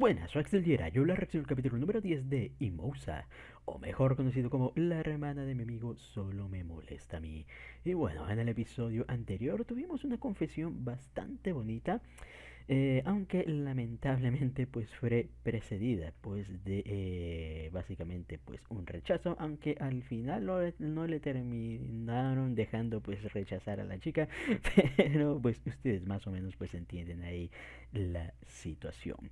Buenas, soy Axel Diera, yo la reacción al capítulo número 10 de Imousa, o mejor conocido como La hermana de mi amigo solo me molesta a mí. Y bueno, en el episodio anterior tuvimos una confesión bastante bonita, aunque lamentablemente pues fue precedida pues de básicamente pues un rechazo, aunque al final no le terminaron dejando pues rechazar a la chica, pero pues ustedes más o menos pues entienden ahí la situación.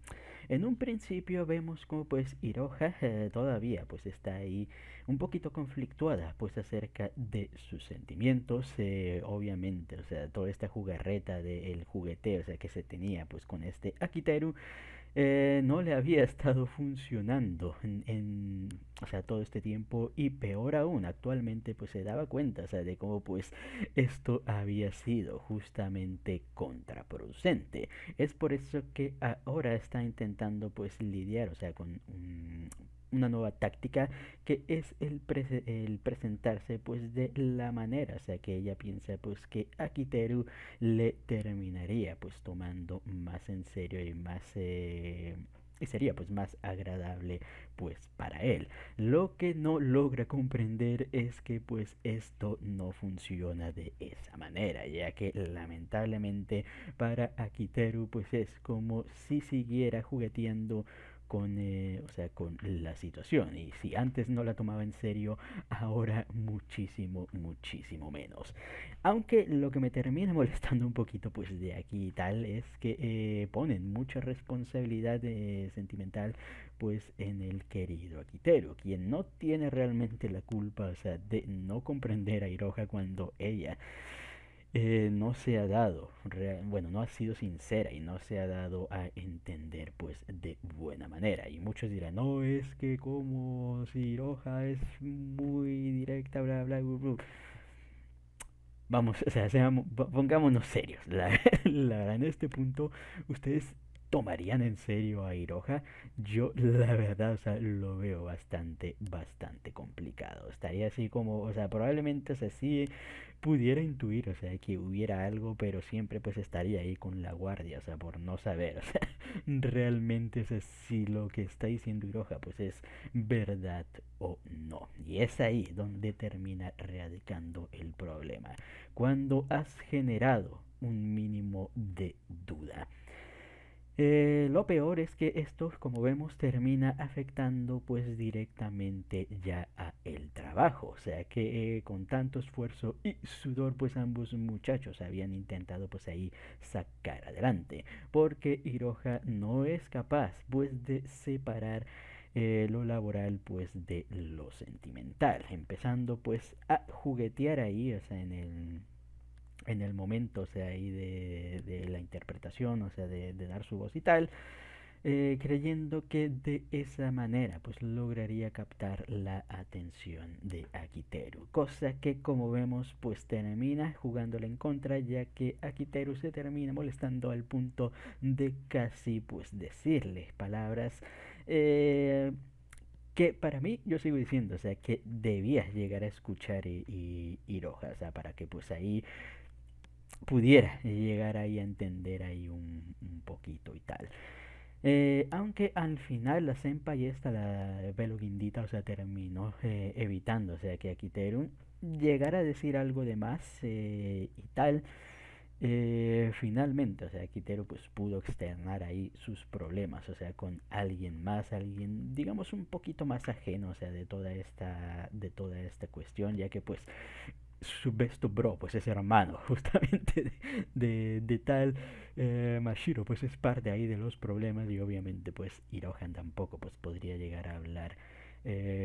En un principio vemos como pues Hiroha todavía pues está ahí un poquito conflictuada pues acerca de sus sentimientos, obviamente, o sea, toda esta jugarreta del jugueteo, o sea, que se tenía pues con este Akiteru, no le había estado funcionando o sea, todo este tiempo, y peor aún, actualmente pues se daba cuenta, o sea, de cómo pues esto había sido justamente contraproducente. Es por eso que ahora está intentando pues lidiar, o sea, con una nueva táctica, que es el presentarse pues de la manera, o sea, que ella piensa pues que Akiteru le terminaría pues tomando más en serio y más y sería pues más agradable pues para él. Lo que no logra comprender es que pues esto no funciona de esa manera, ya que lamentablemente para Akiteru pues es como si siguiera jugueteando con, o sea, con la situación, y si antes no la tomaba en serio, ahora muchísimo, muchísimo menos. Aunque lo que me termina molestando un poquito pues de aquí y tal es que ponen mucha responsabilidad sentimental pues en el querido Akiteru, quien no tiene realmente la culpa, o sea, de no comprender a Hiroha cuando ella no se ha dado, bueno, no ha sido sincera y no se ha dado a entender pues de buena manera. Y muchos dirán, no, es que como si Hiroha es muy directa, bla, bla, bla, bla. Vamos, o sea, pongámonos serios. La verdad, en este punto, ¿ustedes tomarían en serio a Hiroha? Yo, la verdad, o sea, lo veo bastante, bastante complicado. Estaría así como, o sea, probablemente, o sea, sí pudiera intuir, o sea, que hubiera algo, pero siempre pues estaría ahí con la guardia, o sea, por no saber, o sea, realmente, o sea, si lo que está diciendo Hiroha pues es verdad o no. Y es ahí donde termina radicando el problema, cuando has generado un mínimo de duda. Lo peor es que esto, como vemos, termina afectando pues directamente ya a el trabajo. O sea que con tanto esfuerzo y sudor pues ambos muchachos habían intentado pues ahí sacar adelante. Porque Hiroha no es capaz pues de separar lo laboral pues de lo sentimental. Empezando pues a juguetear ahí, o sea, en el momento, o sea, ahí de la interpretación, o sea, de dar su voz y tal, creyendo que de esa manera pues lograría captar la atención de Akiteru, cosa que como vemos pues termina jugándole en contra, ya que Akiteru se termina molestando al punto de casi pues decirle palabras que para mí, yo sigo diciendo, o sea, que debías llegar a escuchar y Hiroha, o sea, para que pues ahí pudiera llegar ahí a entender ahí un poquito y tal. Aunque al final la senpai esta, la Velo Guindita, o sea, terminó evitando, o sea, que Akiteru llegara a decir algo de más y tal. Finalmente, o sea, Akiteru pues pudo externar ahí sus problemas, o sea, con alguien más, alguien, digamos, un poquito más ajeno, o sea, de toda esta cuestión, ya que pues su best bro pues es hermano justamente de tal Mashiro, pues es parte ahí de los problemas, y obviamente pues Hirohan tampoco pues podría llegar a hablar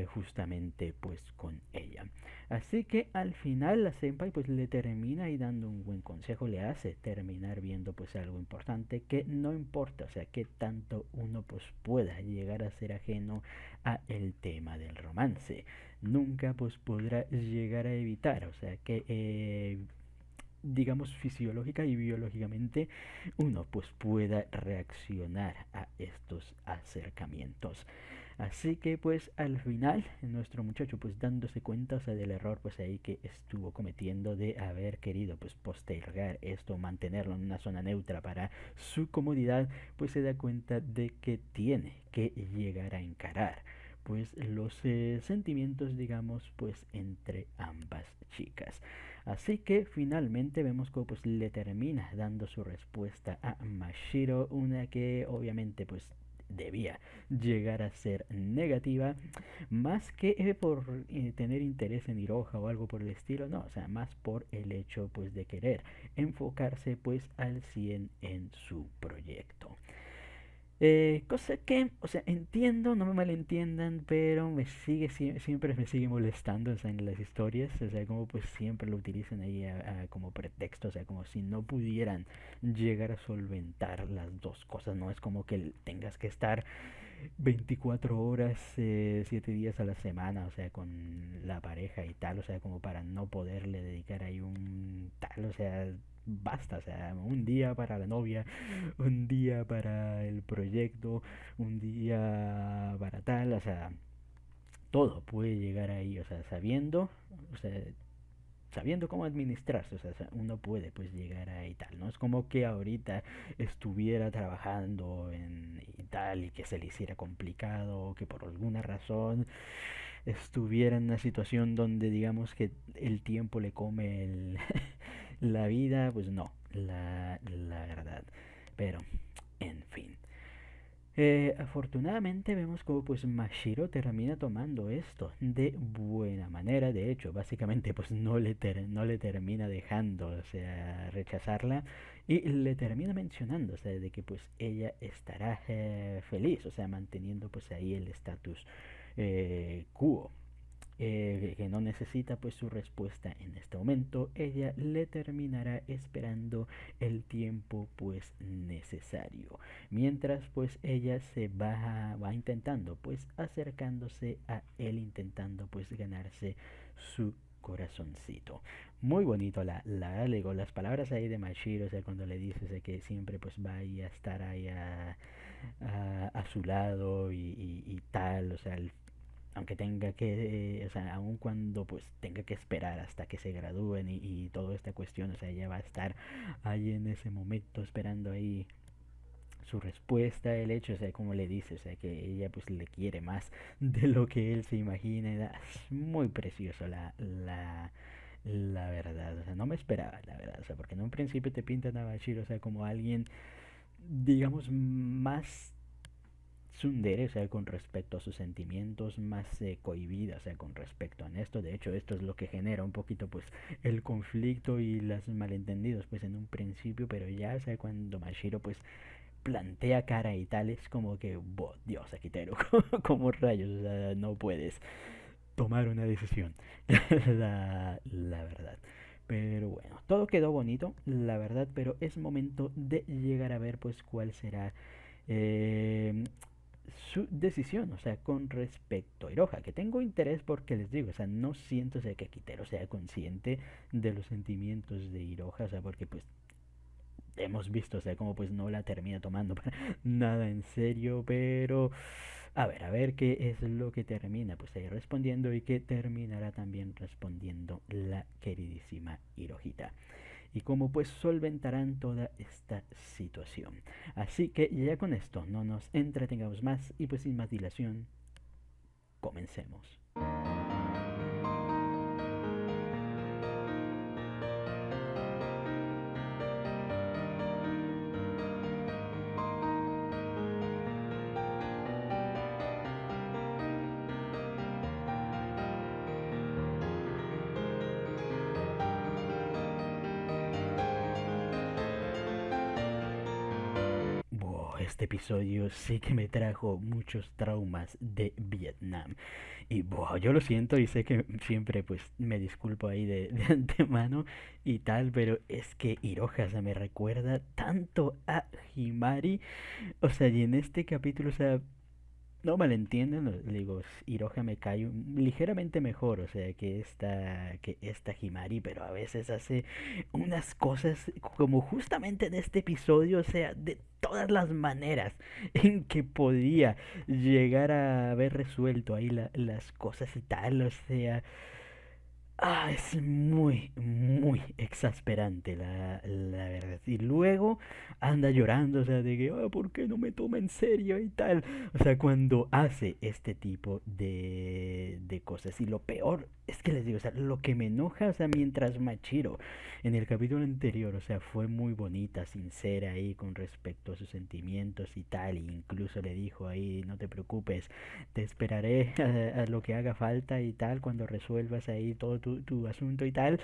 justamente pues con ella. Así que al final la senpai pues le termina y dando un buen consejo, le hace terminar viendo pues algo importante, que no importa, o sea, que tanto uno pues pueda llegar a ser ajeno a el tema del romance, nunca pues podrá llegar a evitar, o sea, que digamos, fisiológica y biológicamente uno pues pueda reaccionar a estos acercamientos. Así que pues al final nuestro muchacho pues dándose cuenta, o sea, del error pues ahí que estuvo cometiendo de haber querido pues postergar esto, mantenerlo en una zona neutra para su comodidad, pues se da cuenta de que tiene que llegar a encarar pues los sentimientos, digamos, pues entre ambas chicas. Así que finalmente vemos cómo pues le termina dando su respuesta a Mashiro, una que obviamente pues debía llegar a ser negativa, más que por tener interés en Hiroha o algo por el estilo, no, o sea, más por el hecho pues de querer enfocarse pues al 100 en su proyecto. Cosa que, o sea, entiendo, no me malentiendan, pero me sigue, siempre me sigue molestando, o sea, en las historias, o sea, como pues siempre lo utilizan ahí como pretexto, o sea, como si no pudieran llegar a solventar las dos cosas, no es como que tengas que estar 24 horas, 7 días a la semana, o sea, con la pareja y tal, o sea, como para no poderle dedicar ahí un tal, o sea, basta, o sea, un día para la novia, un día para el proyecto, un día para tal, o sea, todo puede llegar ahí, o sea, o sea, sabiendo cómo administrarse, o sea, uno puede pues llegar a y tal, no es como que ahorita estuviera trabajando en y tal y que se le hiciera complicado o que por alguna razón estuviera en una situación donde digamos que el tiempo le come la vida, pues no, la verdad, pero en fin. Afortunadamente vemos como pues Mashiro termina tomando esto de buena manera. De hecho, básicamente pues no le termina dejando, o sea, rechazarla y le termina mencionando, o sea, de que pues ella estará feliz, o sea, manteniendo pues ahí el status quo, que no necesita pues su respuesta en este momento, ella le terminará esperando el tiempo pues necesario, mientras pues ella va intentando pues acercándose a él, intentando pues ganarse su corazoncito. Muy bonito digo, las palabras ahí de Mashiro, o sea, cuando le dices de que siempre pues va a estar ahí a su lado y tal, o sea, aunque tenga que, o sea, aun cuando pues tenga que esperar hasta que se gradúen y toda esta cuestión, o sea, ella va a estar ahí en ese momento esperando ahí su respuesta, el hecho, o sea, como le dice, o sea, que ella pues le quiere más de lo que él se imagina, es muy precioso la verdad, o sea, no me esperaba, la verdad, o sea, porque en un principio te pintan a Bashir, o sea, como alguien, digamos, más tsundere, o sea, con respecto a sus sentimientos, más cohibida, o sea, con respecto a esto. De hecho, esto es lo que genera un poquito, pues, el conflicto y los malentendidos, pues, en un principio, pero ya, o sea, cuando Mashiro, pues, plantea cara y tal, es como que, Dios, Akiteru, como rayos, o sea, no puedes tomar una decisión, la verdad. Pero bueno, todo quedó bonito, la verdad, pero es momento de llegar a ver, pues, cuál será eh, su decisión, o sea, con respecto a Hiroha, que tengo interés porque les digo, o sea, no siento, o sea, que Kitero sea consciente de los sentimientos de Hiroha, o sea, porque pues hemos visto, o sea, como pues no la termina tomando para nada en serio, pero a ver qué es lo que termina pues ahí respondiendo y que terminará también respondiendo la queridísima Hirohita y cómo pues solventarán toda esta situación. Así que ya con esto no nos entretengamos más y pues sin más dilación, comencemos. Este episodio sí que me trajo muchos traumas de Vietnam. Y yo lo siento y sé que siempre pues me disculpo ahí de antemano y tal, pero es que Hiroha se me recuerda tanto a Himari. O sea, y en este capítulo, o sea, no malentiendan, le digo, Hiroha me cae ligeramente mejor, o sea, que esta Himari, pero a veces hace unas cosas como justamente en este episodio, o sea, de todas las maneras en que podía llegar a haber resuelto ahí las cosas y tal, o sea, es muy, muy exasperante la verdad. Y luego anda llorando, o sea, de que, ¿por qué no me toma en serio y tal? O sea, cuando hace este tipo de cosas. Y lo peor es que les digo, o sea, lo que me enoja, o sea, mientras Machiro en el capítulo anterior, o sea, fue muy bonita, sincera ahí con respecto a sus sentimientos y tal. E incluso le dijo ahí, no te preocupes, te esperaré a lo que haga falta y tal, cuando resuelvas ahí todo tu asunto y tal.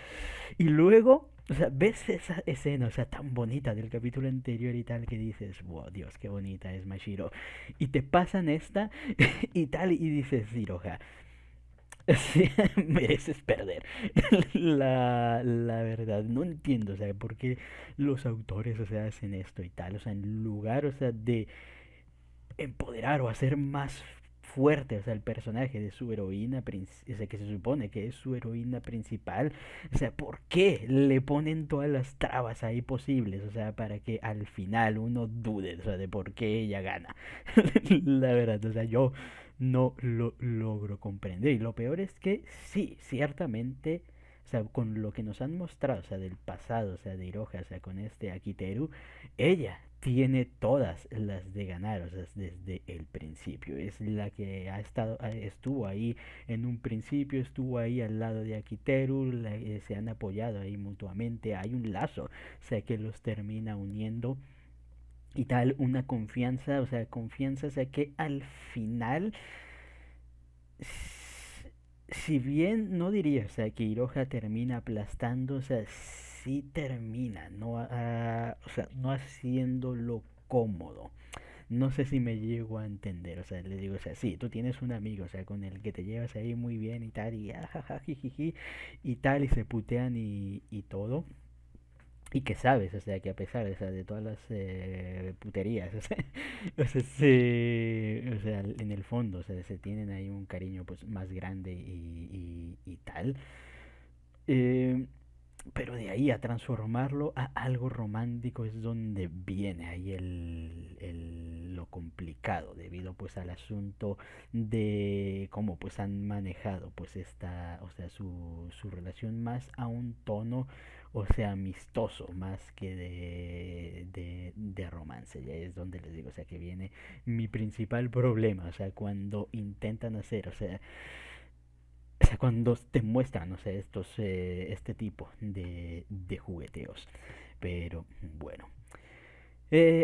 Y luego, o sea, ves esa escena, o sea, tan bonita del capítulo anterior y tal, que dices, wow, Dios, qué bonita es Mashiro. Y te pasan esta y tal, y dices, Hiroha, sí, mereces perder. La verdad, no entiendo, o sea, por qué los autores, o sea, hacen esto y tal. O sea, en lugar, o sea, de empoderar o hacer más fuerte, o sea, el personaje de su heroína, o sea, que se supone que es su heroína principal, o sea, ¿por qué le ponen todas las trabas ahí posibles? O sea, para que al final uno dude, o sea, de por qué ella gana. La verdad, o sea, yo no lo logro comprender. Y lo peor es que sí, ciertamente, o sea, con lo que nos han mostrado, o sea, del pasado, o sea, de Hiroha, o sea, con este Akiteru, ella tiene todas las de ganar, o sea, desde el principio. Es la que estuvo ahí en un principio, estuvo ahí al lado de Akiteru, se han apoyado ahí mutuamente, hay un lazo, o sea, que los termina uniendo y tal, una confianza, o sea, que al final, si bien no diría, o sea, que Hiroha termina aplastando, o sea, sí termina, no, o sea, no haciéndolo cómodo. No sé si me llego a entender, o sea, le digo, o sea, sí, tú tienes un amigo, o sea, con el que te llevas ahí muy bien y tal, y ajaja, jijiji, y tal, y se putean y todo, y que sabes, o sea, que a pesar, o sea, de todas las puterías, o sea, en el fondo, o sea, se tienen ahí un cariño pues más grande y tal. Eh, pero de ahí a transformarlo a algo romántico es donde viene ahí lo complicado, debido pues al asunto de cómo pues han manejado pues esta, o sea, su relación más a un tono, o sea, amistoso, más que de romance. Ya es donde les digo, o sea, que viene mi principal problema, o sea, cuando intentan hacer, o sea, cuando te muestran, no sé, este tipo de jugueteos. Pero bueno.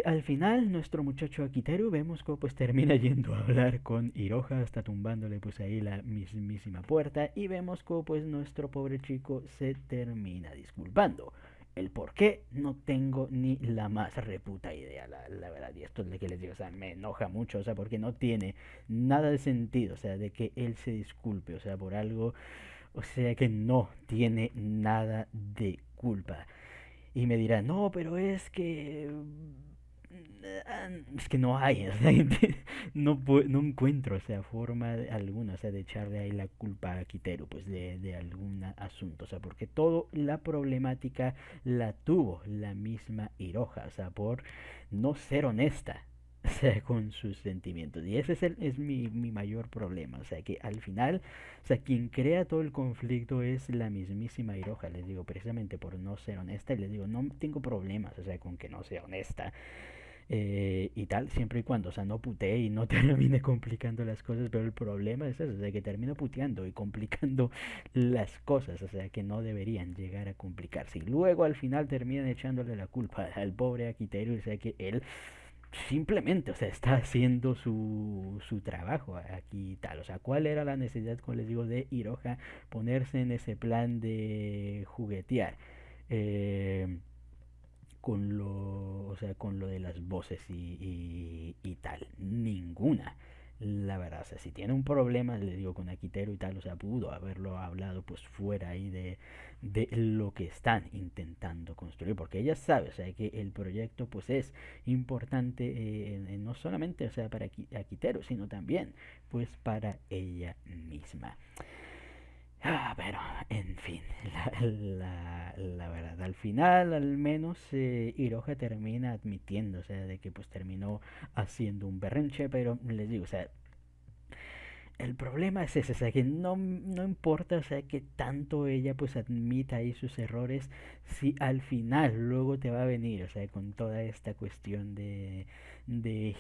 Al final, nuestro muchacho Akiteru vemos cómo pues termina yendo a hablar con Hiroha, hasta tumbándole pues ahí la mismísima puerta, y vemos cómo pues nuestro pobre chico se termina disculpando. El por qué no tengo ni la más reputa idea, la verdad, y esto es lo que les digo, o sea, me enoja mucho, o sea, porque no tiene nada de sentido, o sea, de que él se disculpe, o sea, por algo, o sea, que no tiene nada de culpa. Y me dirán, no, pero es que no hay, o sea, no encuentro, o sea, forma alguna, o sea, de echarle ahí la culpa a Quitero, pues, de algún asunto, o sea, porque toda la problemática la tuvo la misma Hiroha, o sea, por no ser honesta, o sea, con sus sentimientos. Y ese es mi mayor problema, o sea, que al final, o sea, quien crea todo el conflicto es la mismísima Hiroha, les digo, precisamente por no ser honesta, y les digo, no tengo problemas, o sea, con que no sea honesta, y tal, siempre y cuando, o sea, no putee y no termine complicando las cosas, pero el problema es eso, o sea, que termina puteando y complicando las cosas, o sea, que no deberían llegar a complicarse. Y luego al final terminan echándole la culpa al pobre Akiteru, o sea, que él simplemente, o sea, está haciendo su trabajo aquí y tal. O sea, ¿cuál era la necesidad, como les digo, de Hiroha ponerse en ese plan de juguetear? Eh, o sea, con lo de las voces y tal. Ninguna. la verdad, o sea, si tiene un problema, le digo, con Akiteru y tal, o sea, pudo haberlo hablado pues fuera ahí de lo que están intentando construir, porque ella sabe, o sea, que el proyecto pues es importante, no solamente, o sea, para Akiteru, sino también pues para ella misma. Pero, en fin, la verdad, al final al menos Hiroja termina admitiendo, o sea, de que pues terminó haciendo un berrinche, pero les digo, o sea, el problema es ese, o sea, que no importa, o sea, que tanto ella pues admita ahí sus errores, si al final luego te va a venir, o sea, con toda esta cuestión de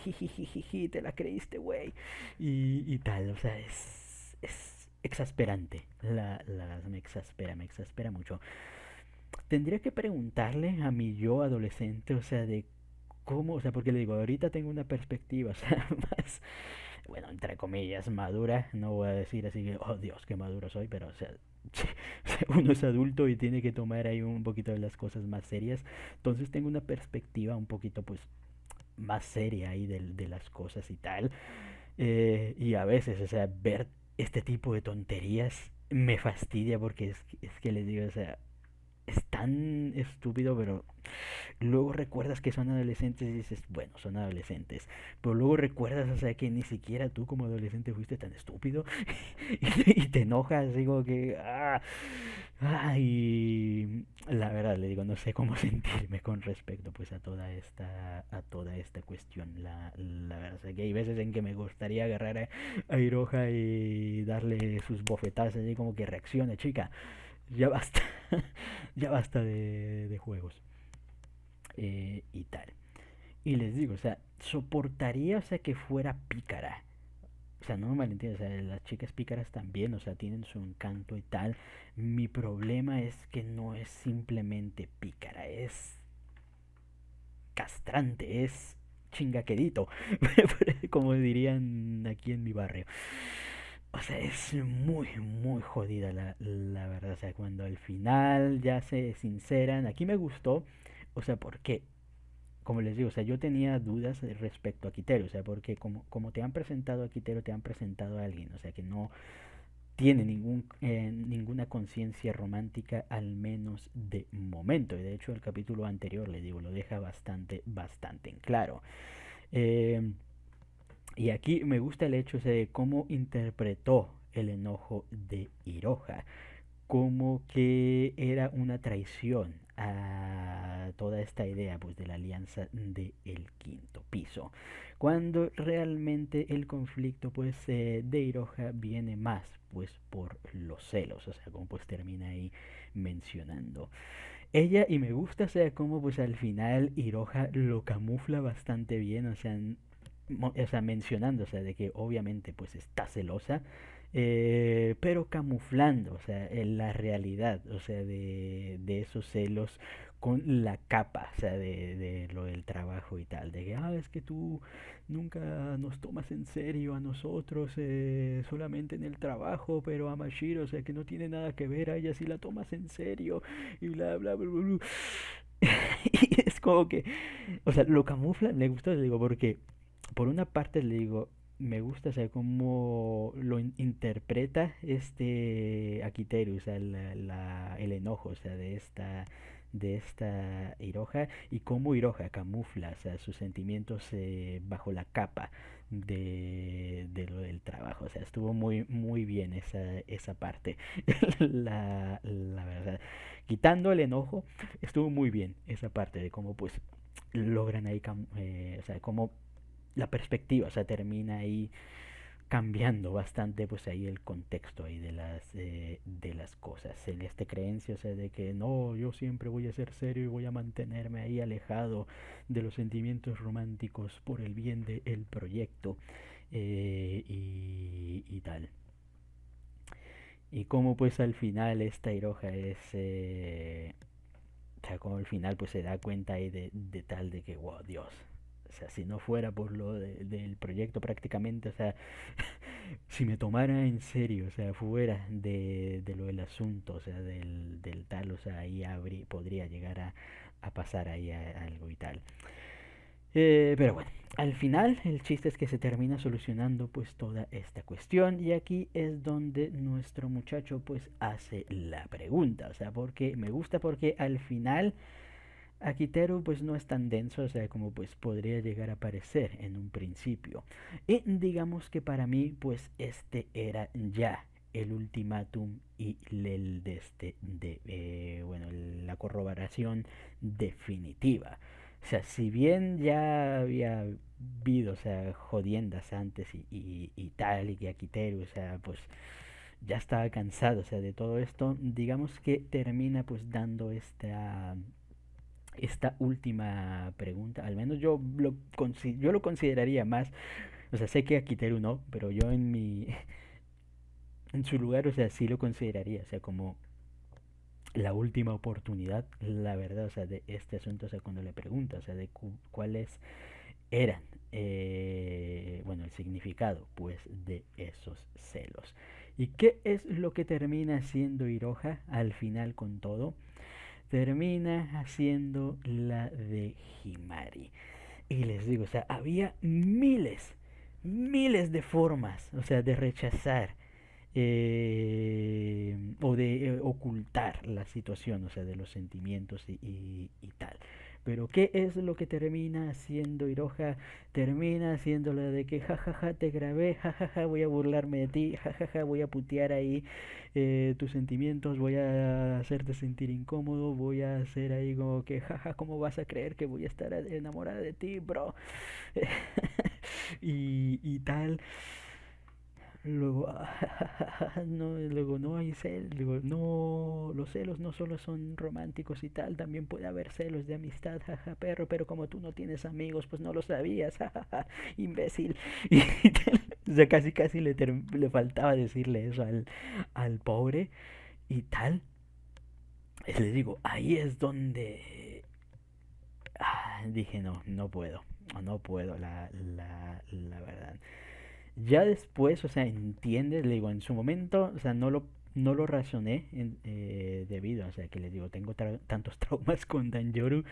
jijijijiji, te la creíste, güey, y tal, o sea, es exasperante, me exaspera mucho. Tendría que preguntarle a mi yo adolescente, o sea, de cómo, o sea, porque le digo, ahorita tengo una perspectiva, o sea, más, bueno, entre comillas, madura, no voy a decir así que, oh Dios, qué maduro soy, pero, o sea, uno es adulto y tiene que tomar ahí un poquito de las cosas más serias, entonces tengo una perspectiva un poquito, pues, más seria ahí de las cosas y tal, y a veces, o sea, ver este tipo de tonterías me fastidia porque es que les digo, o sea, es tan estúpido, pero luego recuerdas que son adolescentes y dices, bueno, son adolescentes. Pero luego recuerdas, o sea, que ni siquiera tú como adolescente fuiste tan estúpido y te enojas, digo que... y la verdad, le digo, no sé cómo sentirme con respecto pues a toda esta cuestión. La verdad es que hay veces en que me gustaría agarrar a Hiroja y darle sus bofetadas así como que reaccione, chica. Ya basta, ya basta de juegos y tal. Y les digo, o sea, soportaría, o sea, que fuera pícara. O sea, no me malentiendas, o sea, las chicas pícaras también, o sea, tienen su encanto y tal. Mi problema es que no es simplemente pícara, es castrante, es chingaquedito, como dirían aquí en mi barrio. O sea, es muy jodida la verdad. O sea, cuando al final ya se sinceran, aquí me gustó. O sea, porque como les digo, o sea, yo tenía dudas respecto a Quitero, o sea, porque como te han presentado a Quitero, te han presentado a alguien, o sea, que no tiene ninguna conciencia romántica, al menos de momento. Y de hecho, el capítulo anterior, le digo, lo deja bastante en claro. Eh, y aquí me gusta el hecho, o sea, de cómo interpretó el enojo de Hiroja, como que era una traición a toda esta idea pues de la alianza de el quinto piso, cuando realmente el conflicto pues de Hiroja viene más pues por los celos, o sea, como pues termina ahí mencionando ella. Y me gusta, o sea, como pues al final Hiroja lo camufla bastante bien, o sea, o sea, mencionando, o sea, de que obviamente pues está celosa, pero camuflando, o sea, en la realidad, o sea, de esos celos con la capa, o sea, de lo del trabajo y tal, de que, es que tú nunca nos tomas en serio a nosotros, solamente en el trabajo, pero a Mashiro, o sea, que no tiene nada que ver, a ella sí la tomas en serio, y bla. Y es como que, o sea, lo camufla, me gusta, le digo, porque por una parte le digo, me gusta, o sea, cómo lo interpreta este Akiteru, o sea, el enojo, o sea, de esta Hiroja, y cómo Hiroja camufla, o sea, sus sentimientos bajo la capa de lo del trabajo. O sea, estuvo muy bien esa parte. La verdad. Quitando el enojo, estuvo muy bien esa parte de cómo pues logran ahí, o sea, cómo la perspectiva, o sea, termina ahí cambiando bastante pues ahí el contexto ahí de las cosas. En esta creencia, o sea, de que no, yo siempre voy a ser serio y voy a mantenerme ahí alejado de los sentimientos románticos por el bien del proyecto, y tal. Y como pues al final esta Hiroja es... o sea, como al final pues se da cuenta ahí de tal de que, wow, Dios. O sea, si no fuera por lo del proyecto prácticamente, o sea, si me tomara en serio, o sea, fuera de lo del asunto, o sea, del tal, o sea, ahí podría llegar a pasar ahí algo y tal. Pero bueno, al final el chiste es que se termina solucionando pues toda esta cuestión y aquí es donde nuestro muchacho pues hace la pregunta, o sea, porque me gusta porque al final Akiteru pues no es tan denso, o sea, como pues podría llegar a parecer en un principio. Y digamos que para mí pues este era ya el ultimátum y el de bueno, la corroboración definitiva. O sea, si bien ya había habido, o sea, jodiendas antes y tal, y que Akiteru, o sea, pues ya estaba cansado, o sea, de todo esto, digamos que termina pues dando esta última pregunta, al menos yo lo consideraría más, o sea, sé que a Kiteru no, pero yo en su lugar, o sea, sí lo consideraría, o sea, como la última oportunidad, la verdad, o sea, de este asunto, o sea, cuando le pregunta, o sea, de cuáles eran, bueno, el significado, pues, de esos celos. ¿Y qué es lo que termina haciendo Hiroha al final con todo? Termina haciendo la de Himari. Y les digo, o sea, había miles de formas, o sea, de rechazar o de ocultar la situación, o sea, de los sentimientos y tal. Pero ¿qué es lo que termina haciendo Hiroha? Termina haciendo la de que jajaja te grabé, jajaja voy a burlarme de ti, jajaja voy a putear ahí tus sentimientos, voy a hacerte sentir incómodo, voy a hacer ahí como que jaja, ¿cómo vas a creer que voy a estar enamorada de ti, bro? y tal. Luego, no, luego no hay celos, luego no, los celos no solo son románticos y tal, también puede haber celos de amistad, jaja, perro, pero como tú no tienes amigos, pues no lo sabías, jajaja, imbécil. Y tal, o sea, casi le faltaba decirle eso al pobre y tal. Les digo, ahí es donde dije, no, no puedo, la verdad. Ya después, o sea, entiendes, le digo, en su momento, o sea, no lo razoné debido, o sea, que les digo, tengo tantos traumas con Danjoru,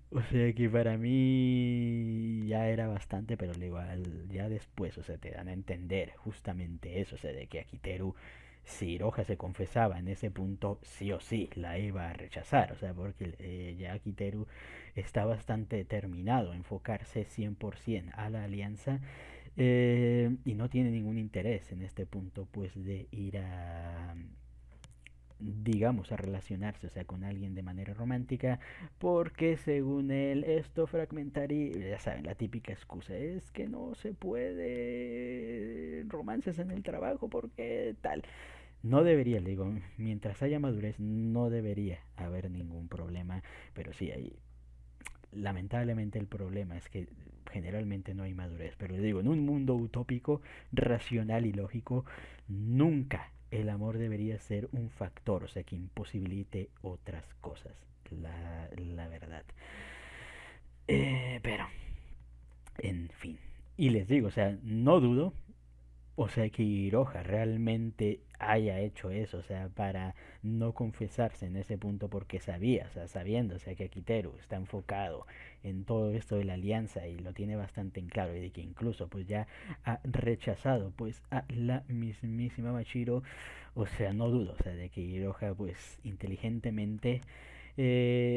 o sea, que para mí ya era bastante, pero le digo, ya después, o sea, te dan a entender justamente eso, o sea, de que Akiteru, si Hiroha se confesaba en ese punto, sí o sí la iba a rechazar, o sea, porque ya Akiteru está bastante determinado a enfocarse 100% a la alianza y no tiene ningún interés en este punto pues de ir a digamos a relacionarse, o sea, con alguien de manera romántica, porque según él esto fragmentaría, ya saben, la típica excusa es que no se puede romances en el trabajo porque tal. No debería, le digo, mientras haya madurez no debería haber ningún problema, pero sí hay lamentablemente el problema es que generalmente no hay madurez. Pero le digo, en un mundo utópico, racional y lógico, nunca el amor debería ser un factor, o sea, que imposibilite otras cosas. La verdad. Pero, en fin. Y les digo, o sea, no dudo o sea, que Hiroha realmente haya hecho eso, o sea, para no confesarse en ese punto porque sabía, o sea, sabiendo, o sea, que Akiteru está enfocado en todo esto de la alianza y lo tiene bastante en claro y de que incluso pues ya ha rechazado pues a la mismísima Machiro, o sea, no dudo, o sea, de que Hiroha pues inteligentemente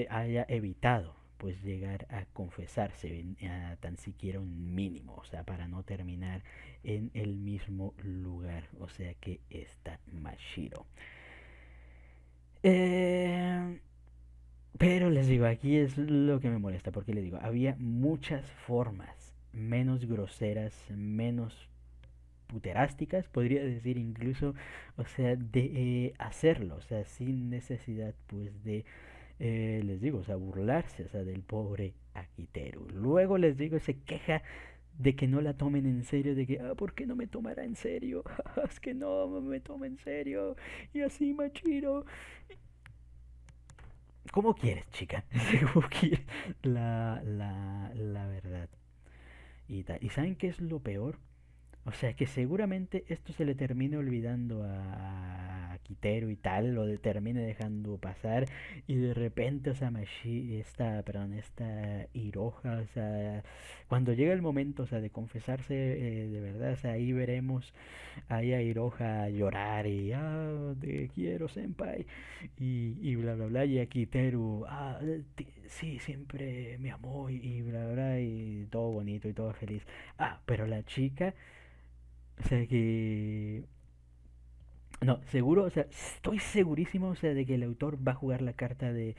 haya evitado pues llegar a confesarse a tan siquiera un mínimo, o sea, para no terminar en el mismo lugar, o sea que está Mashiro. Eh, pero les digo, aquí es lo que me molesta, porque les digo, había muchas formas menos groseras, menos puterásticas, podría decir incluso, o sea, de hacerlo, o sea, sin necesidad pues de les digo, o sea, burlarse, o sea, del pobre Akiteru. Luego les digo, se queja de que no la tomen en serio, de que, ¿por qué no me tomará en serio? Es que no me toma en serio. Y así, Machiro. ¿Cómo quieres, chica? ¿Cómo quieres? La verdad. Y tal. ¿Y saben qué es lo peor? O sea, que seguramente esto se le termine olvidando a Akiteru y tal, termine dejando pasar y de repente, o sea, esta Hiroha, o sea, cuando llega el momento, o sea, de confesarse de verdad, o sea, ahí veremos ahí a Hiroha llorar y, te quiero, senpai, y bla, bla, bla, y Akiteru, sí, siempre me amó y bla, bla, bla, y todo bonito y todo feliz. Pero la chica, o sea, que no, seguro, o sea, estoy segurísimo, o sea, de que el autor va a jugar la carta de,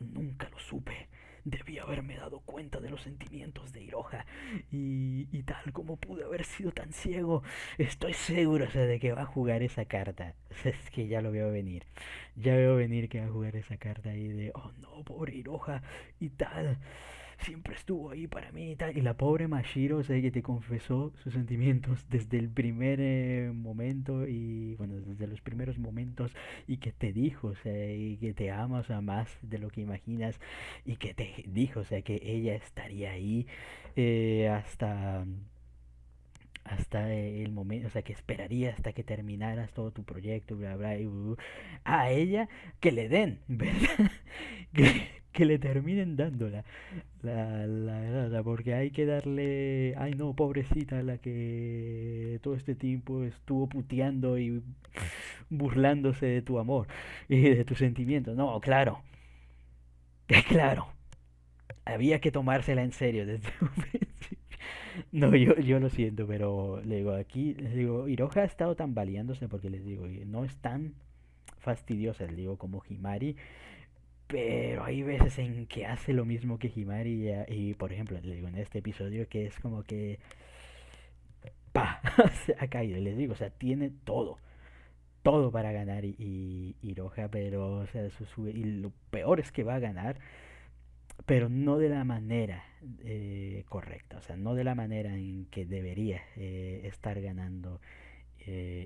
nunca lo supe. Debí haberme dado cuenta de los sentimientos de Hiroha y tal como pude haber sido tan ciego. Estoy seguro, o sea, de que va a jugar esa carta. O sea, es que ya lo veo venir. Ya veo venir que va a jugar esa carta ahí de, oh no, pobre Hiroha y tal, siempre estuvo ahí para mí y tal. Y la pobre Mashiro, o sea, que te confesó sus sentimientos desde el primer momento y, bueno, desde los primeros momentos y que te dijo, o sea, y que te ama, o sea, más de lo que imaginas y que te dijo, o sea, que ella estaría ahí hasta el momento, o sea, que esperaría hasta que terminaras todo tu proyecto, bla, bla, a ella que le den, ¿verdad? que le terminen dándola. La porque hay que darle, ay no, pobrecita, la que todo este tiempo estuvo puteando y burlándose de tu amor y de tus sentimientos. No, claro, claro, había que tomársela en serio desde un principio. No, yo lo siento, pero le digo, aquí, les digo, Hiroha ha estado tambaleándose porque les digo, no es tan fastidiosa, les digo, como Himari, pero hay veces en que hace lo mismo que Himari y, por ejemplo, les digo, en este episodio que es como que, ¡pa! Se ha caído, les digo, o sea, tiene todo, todo para ganar y Hiroha, pero, o sea, y lo peor es que va a ganar, pero no de la manera correcta, o sea, no de la manera en que debería estar ganando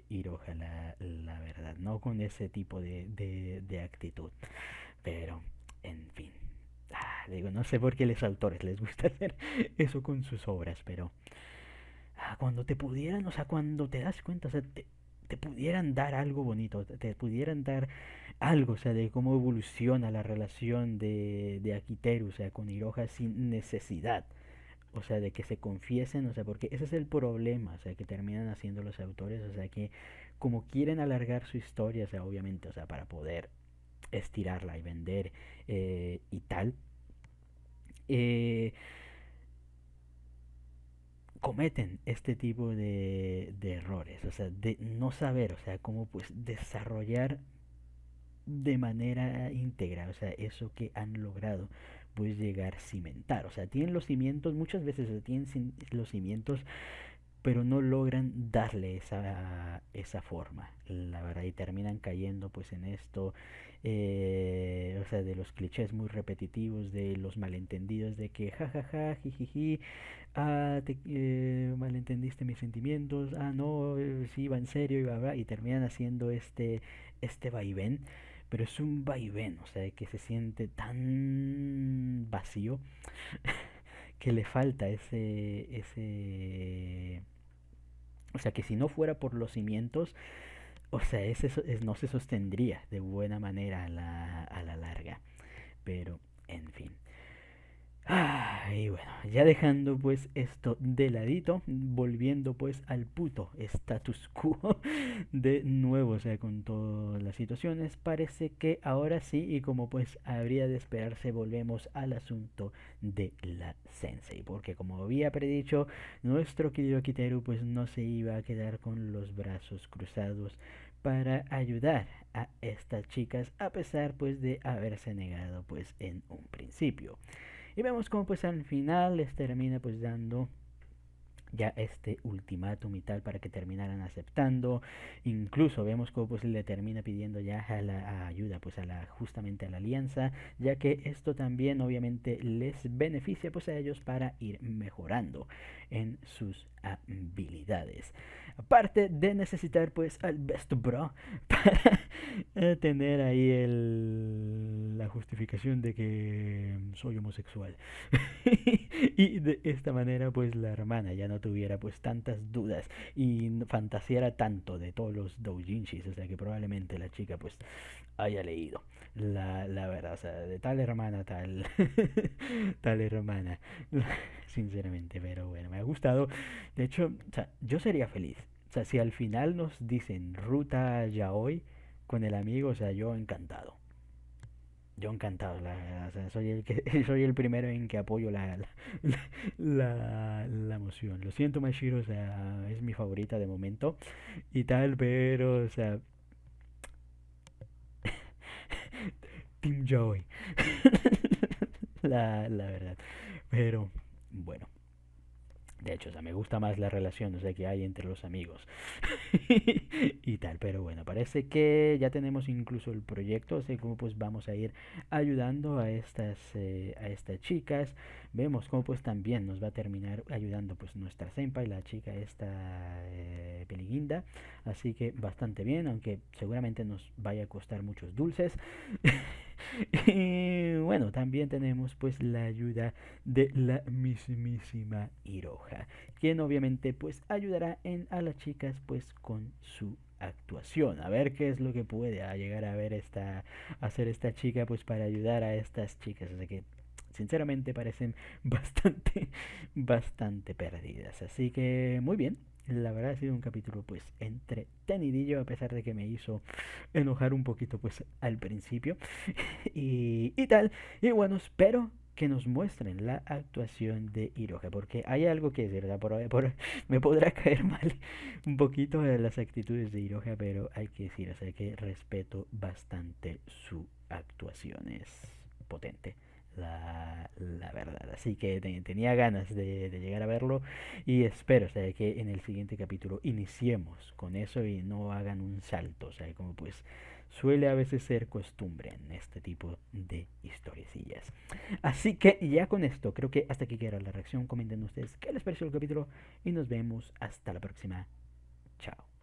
Hiroha, la verdad, no con ese tipo de actitud, pero, en fin. Digo, no sé por qué los autores les gusta hacer eso con sus obras, pero cuando te pudieran, o sea, cuando te das cuenta, o sea, te pudieran dar algo bonito, te pudieran dar algo, o sea, de cómo evoluciona la relación de Akiteru, o sea, con Hiroha sin necesidad, o sea, de que se confiesen, o sea, porque ese es el problema, o sea, que terminan haciendo los autores, o sea, que como quieren alargar su historia, o sea, obviamente, o sea, para poder estirarla y vender y tal, eh, cometen este tipo de errores, o sea, de no saber, o sea, cómo pues desarrollar de manera íntegra, o sea, eso que han logrado pues llegar a cimentar, o sea, tienen los cimientos, muchas veces tienen los cimientos, pero no logran darle esa forma, la verdad, y terminan cayendo pues en esto, o sea, de los clichés muy repetitivos, de los malentendidos, de que jajaja, jijiji, malentendiste mis sentimientos, no, sí, va en serio, y terminan haciendo este vaivén, pero es un vaivén, o sea, que se siente tan vacío que le falta o sea, que si no fuera por los cimientos, o sea, no se sostendría de buena manera a la larga. Pero, en fin. Y bueno, ya dejando pues esto de ladito, volviendo pues al puto status quo de nuevo, o sea, con todas las situaciones, parece que ahora sí, y como pues habría de esperarse, volvemos al asunto de la Sensei, porque como había predicho, nuestro querido Kiteru pues no se iba a quedar con los brazos cruzados para ayudar a estas chicas a pesar pues de haberse negado pues en un principio. Y vemos como pues al final les termina pues dando ya este ultimátum y tal para que terminaran aceptando. Incluso vemos cómo pues le termina pidiendo ya a ayuda pues justamente a la alianza, ya que esto también obviamente les beneficia pues a ellos para ir mejorando en sus habilidades. Aparte de necesitar pues al best bro para tener ahí la justificación de que soy homosexual. Y de esta manera pues la hermana ya no tuviera pues tantas dudas y fantaseara tanto de todos los doujinshis, o sea que probablemente la chica pues haya leído la verdad, o sea, de tal hermana, tal, tal hermana, sinceramente, pero bueno, me ha gustado. De hecho, o sea, yo sería feliz. O sea, si al final nos dicen ruta yaoi con el amigo, o sea, yo encantado. Yo encantado, la verdad, o sea, soy el que soy el primero en que apoyo la moción. Lo siento, Mashiro, o sea, es mi favorita de momento y tal, pero, o sea, Team Joy, la verdad. Pero, bueno, de hecho, o sea, me gusta más la relación, o sea, que hay entre los amigos y tal. Pero bueno, parece que ya tenemos incluso el proyecto, o sea, cómo pues vamos a ir ayudando a estas chicas. Vemos cómo pues también nos va a terminar ayudando pues nuestra senpai, la chica esta Peliginda. Así que bastante bien, aunque seguramente nos vaya a costar muchos dulces. Y bueno, también tenemos pues la ayuda de la mismísima Iroha, quien obviamente pues ayudará a las chicas pues con su actuación, a ver qué es lo que puede llegar a ver hacer esta chica pues para ayudar a estas chicas, o sea que sinceramente parecen bastante bastante perdidas, así que muy bien. La verdad ha sido un capítulo pues entretenidillo, a pesar de que me hizo enojar un poquito pues al principio y tal. Y bueno, espero que nos muestren la actuación de Hiroge, porque hay algo que decir, ¿verdad? Me podrá caer mal un poquito de las actitudes de Hiroge, pero hay que decir, o sea, que respeto bastante su actuación, es potente. La verdad, así que tenía ganas de llegar a verlo y espero, o sea, que en el siguiente capítulo iniciemos con eso y no hagan un salto, o sea, como pues suele a veces ser costumbre en este tipo de historiecillas. Así que ya con esto, creo que hasta aquí queda la reacción. Comenten ustedes qué les pareció el capítulo y nos vemos hasta la próxima. Chao.